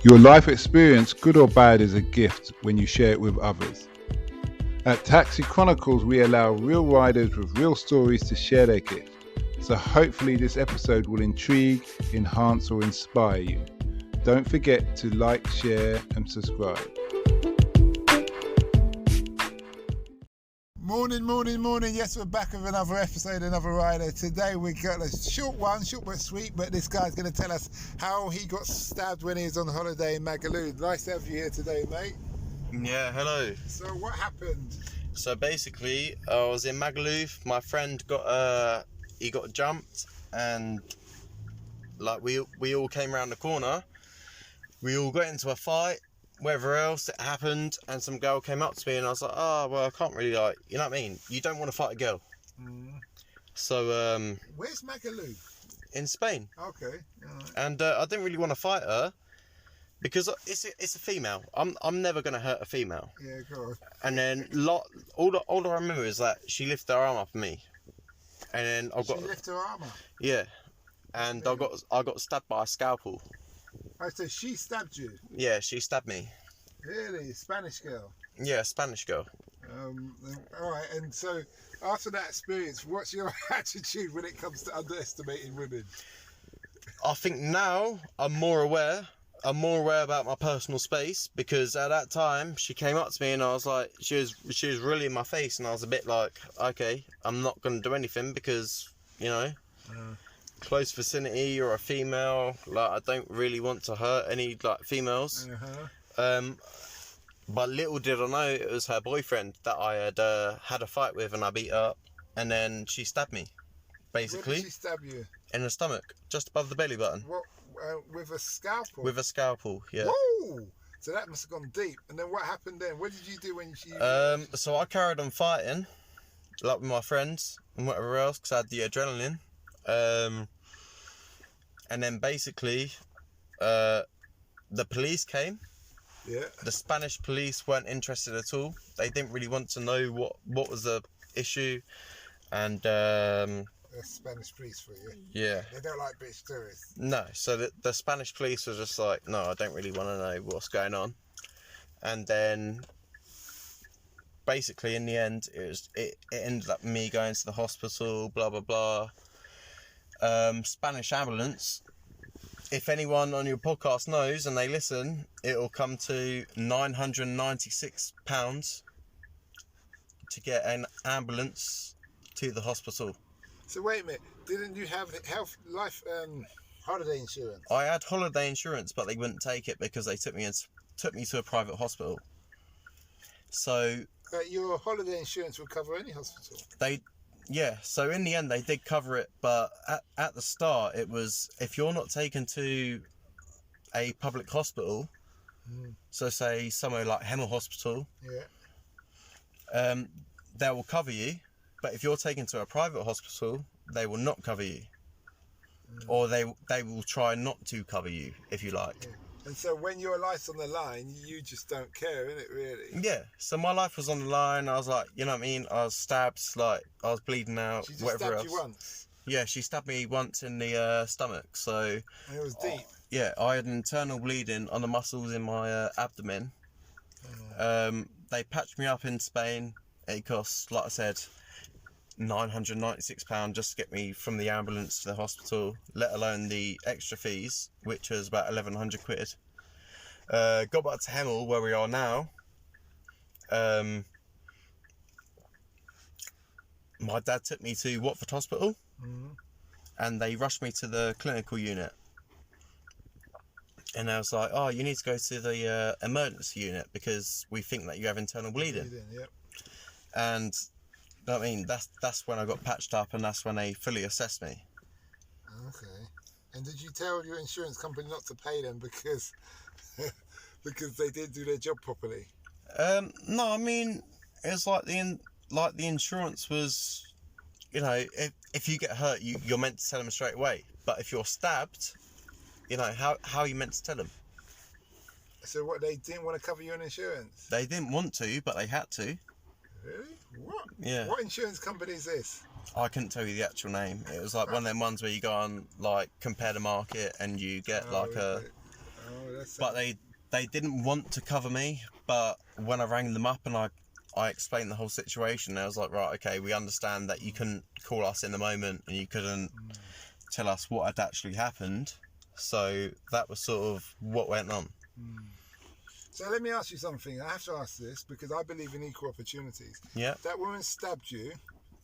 Your life experience, good or bad, is a gift when you share it with others. At Taxi Chronicles, we allow real riders with real stories to share their gift. So hopefully this episode will intrigue, enhance or inspire you. Don't forget to like, share and subscribe. Morning. Yes, we're back with another episode, another rider. Today we got a short but sweet, but this guy's going to tell us how he got stabbed when he was on holiday in Magualie. Nice to have you here today, mate. Yeah, hello. So what happened? So basically, I was in Magualie. My friend got jumped, and like we all came around the corner. We all got into a fight. Whatever else it happened, and some girl came up to me, and I was like, "Oh, well, I can't really you know what I mean? You don't want to fight a girl." So where's Magualie? In Spain. Okay. Right. And I didn't really want to fight her because it's a female. I'm never gonna hurt a female. Yeah, go on. And then all I remember is that she lifted her arm up at me, and then she lifted her arm up. Yeah, and I got stabbed by a scalpel. Oh, so she stabbed you? Yeah, she stabbed me. Really? Spanish girl? Yeah, Spanish girl. Alright, and so after that experience, what's your attitude when it comes to underestimating women? I think now I'm more aware about my personal space, because at that time she came up to me and I was like, she was really in my face, and I was a bit like, okay, I'm not going to do anything because, you know, close vicinity, you're a female, like I don't really want to hurt any like females. But little did I know it was her boyfriend that I had a fight with, and I beat up, and then she stabbed me, basically. Where did she stab you? In the stomach, just above the belly button. What? With a scalpel? With a scalpel, yeah. Whoa! So that must have gone deep. And then what happened then? What did you do when she... So I carried on fighting, like with my friends and whatever else, because I had the adrenaline. And then basically, the police came. Yeah. The Spanish police weren't interested at all. They didn't really want to know what was the issue, and the Spanish police for you. Yeah. They don't like British tourists. No, so the Spanish police were just like, no, I don't really want to know what's going on. And then basically in the end, it ended up me going to the hospital, blah blah blah. Spanish ambulance. If anyone on your podcast knows and they listen, it'll come to £996 to get an ambulance to the hospital. So wait a minute, didn't you have holiday insurance? I had holiday insurance, but they wouldn't take it because they took me to a private hospital. So your holiday insurance will cover any hospital? Yeah, so in the end they did cover it, but at the start it was, if you're not taken to a public hospital, so say somewhere like Hemel Hospital, they will cover you, but if you're taken to a private hospital, they will not cover you, or they will try not to cover you, if you like. And so when your life's on the line, you just don't care, innit, really? Yeah, so my life was on the line. I was like, you know what I mean? I was stabbed, like, I was bleeding out, she just whatever else. She stabbed you once? Yeah, she stabbed me once in the stomach, so... And it was deep? Yeah, I had internal bleeding on the muscles in my abdomen. They patched me up in Spain. It cost, like I said, £996 just to get me from the ambulance to the hospital, let alone the extra fees, which was about 1,100 quid. Got back to Hemel, where we are now. My dad took me to Watford Hospital, and they rushed me to the clinical unit. And I was like, oh, you need to go to the emergency unit because we think that you have internal bleeding. Yep. And I mean, that's when I got patched up, and that's when they fully assessed me. Okay. And did you tell your insurance company not to pay them because because they didn't do their job properly? No, I mean, it's like the insurance was, you know, if you get hurt, you're meant to tell them straight away. But if you're stabbed, you know, how are you meant to tell them? So what, they didn't want to cover you on insurance? They didn't want to, but they had to. Really? What? Yeah. What insurance company is this? I couldn't tell you the actual name. It was like one of them ones where you go on, like, compare the market and you get Oh, But they didn't want to cover me. But when I rang them up and I explained the whole situation, I was like, right, okay, we understand that you couldn't call us in the moment and you couldn't tell us what had actually happened. So that was sort of what went on. So let me ask you something. I have to ask this because I believe in equal opportunities. Yeah. That woman stabbed you.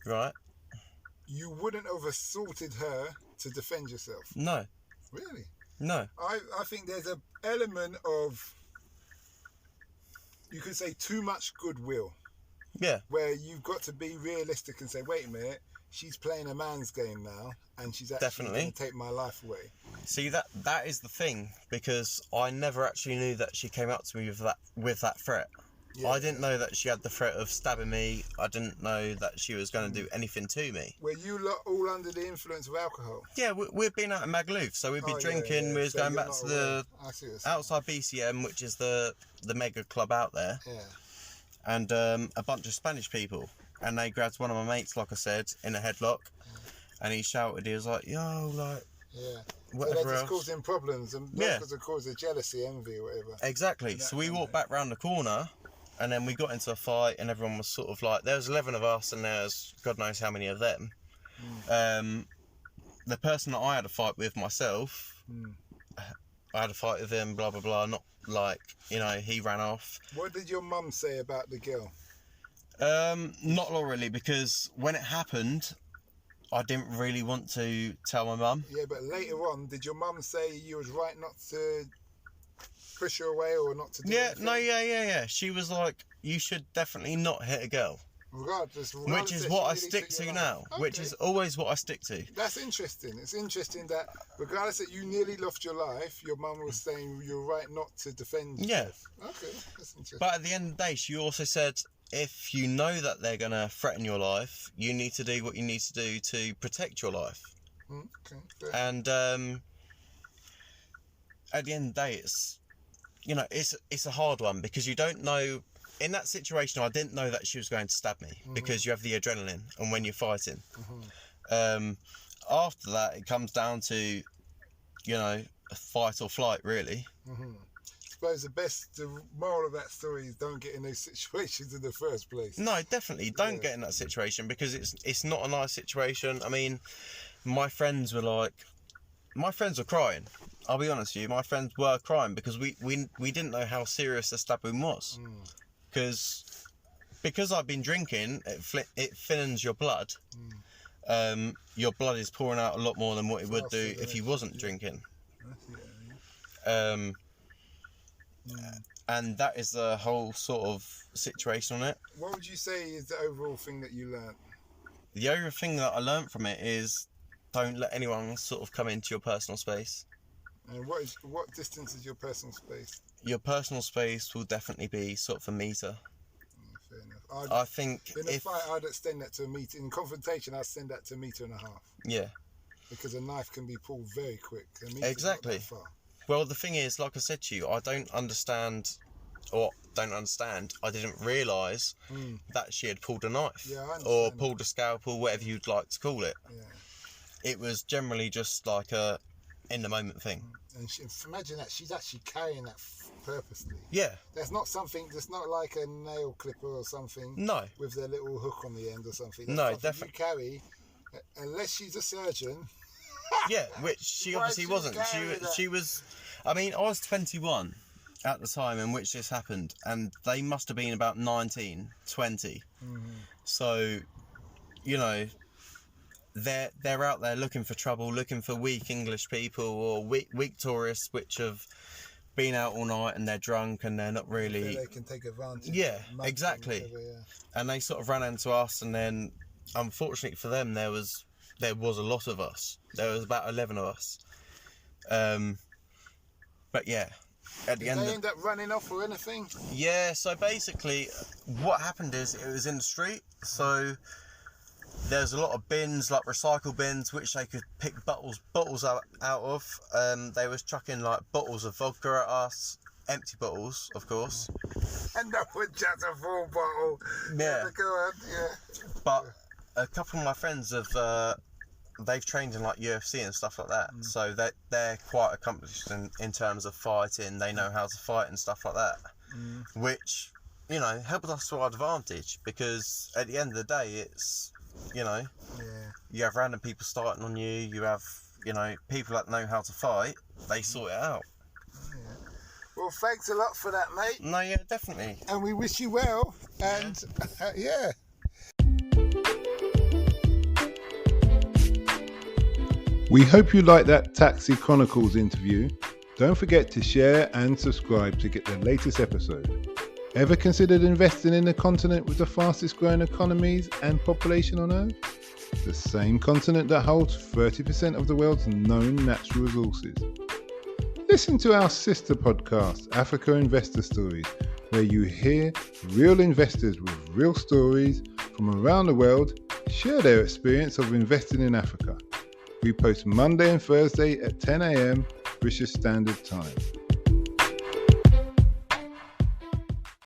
Right. You wouldn't have assaulted her to defend yourself. No. Really? No. I think there's an element of, you could say, too much goodwill. Yeah. Where you've got to be realistic and say, wait a minute, she's playing a man's game now and she's actually going to take my life away. See, that is the thing, because I never actually knew that she came up to me with that threat. Yeah. I didn't know that she had the threat of stabbing me. I didn't know that she was going to do anything to me. Were you lot all under the influence of alcohol? Yeah, we'd been out in Magualie, so we'd be drinking. Yeah. We was going back to the outside BCM, which is the mega club out there. Yeah. And a bunch of Spanish people. And they grabbed one of my mates, like I said, in a headlock. And he shouted, he was like, yo, like... Yeah. Whatever so they're just else. Causing problems, and because of causing jealousy, envy, or whatever. Exactly. So we walked back round the corner, and then we got into a fight, and everyone was sort of like, there was 11 of us, and there's God knows how many of them. The person that I had a fight with myself, I had a fight with him, blah blah blah. Not like, you know, he ran off. What did your mum say about the girl? Not a lot really, because when it happened, I didn't really want to tell my mum. Yeah, but later on, did your mum say you was right not to push her away or not to do anything? Yeah. She was like, you should definitely not hit a girl. Regardless which is what I stick to now. Okay. Which is always what I stick to. That's interesting. It's interesting that regardless that you nearly lost your life, your mum was saying you're right not to defend yourself. Yeah. Okay, that's interesting. But at the end of the day, she also said, if you know that they're going to threaten your life, you need to do what you need to do to protect your life. Okay. And at the end of the day, it's, you know, it's a hard one, because you don't know. In that situation, I didn't know that she was going to stab me, because you have the adrenaline and when you're fighting. After that, it comes down to, you know, fight or flight, really. I suppose the moral of that story is don't get in those situations in the first place. No, definitely don't get in that situation, because it's not a nice situation. I mean, my friends were crying. I'll be honest with you, my friends were crying because we didn't know how serious the stabbing was. Because I've been drinking, it thins your blood. Your blood is pouring out a lot more than what it would do if you wasn't drinking. And that is the whole sort of situation on it. What would you say is the overall thing that you learned? The overall thing that I learned from it is don't let anyone sort of come into your personal space. And what distance is your personal space? Your personal space will definitely be sort of a meter. Fair enough. I think in a fight, I'd extend that to a meter. In confrontation, I'd send that to 1.5 meters. Yeah. Because a knife can be pulled very quick. Exactly. Not that far. Well, the thing is, like I said to you, I didn't realise that she had pulled a knife. Or pulled a scalpel, whatever you'd like to call it. Yeah. It was generally just like a in-the-moment thing. And imagine that, she's actually carrying that purposely. Yeah. That's not like a nail clipper or something. No. With their little hook on the end or something. That's no, definitely. You carry, unless she's a surgeon. Yeah, which she obviously wasn't. She was. I mean, I was 21 at the time in which this happened, and they must have been about 19, 20. So, you know, they're out there looking for trouble, looking for weak English people or weak tourists which have been out all night and they're drunk and they're not really. So they can take advantage. Yeah, exactly. Whatever, And they sort of ran into us, and then unfortunately for them, there was a lot of us. There was about 11 of us. But yeah, at the end. Did they end up running off or anything? Yeah. So basically, what happened is it was in the street. So there's a lot of bins, like recycle bins, which they could pick bottles out of. They was chucking like bottles of vodka at us, empty bottles, of course. And that was just a full bottle. Yeah. Go on, yeah. But a couple of my friends have they've trained in like UFC and stuff like that. So they're quite accomplished in terms of fighting. They know how to fight and stuff like that, which, you know, helps us to our advantage, because at the end of the day, it's, you know, you have random people starting on you. You have, you know, people that know how to fight. They sort it out. Well, thanks a lot for that, mate. No, yeah, definitely. And we wish you well. And yeah. We hope you liked that Taxi Chronicles interview. Don't forget to share and subscribe to get the latest episode. Ever considered investing in the continent with the fastest growing economies and population on Earth? The same continent that holds 30% of the world's known natural resources. Listen to our sister podcast, Africa Investor Stories, where you hear real investors with real stories from around the world share their experience of investing in Africa. We post Monday and Thursday at 10 a.m. British Standard Time.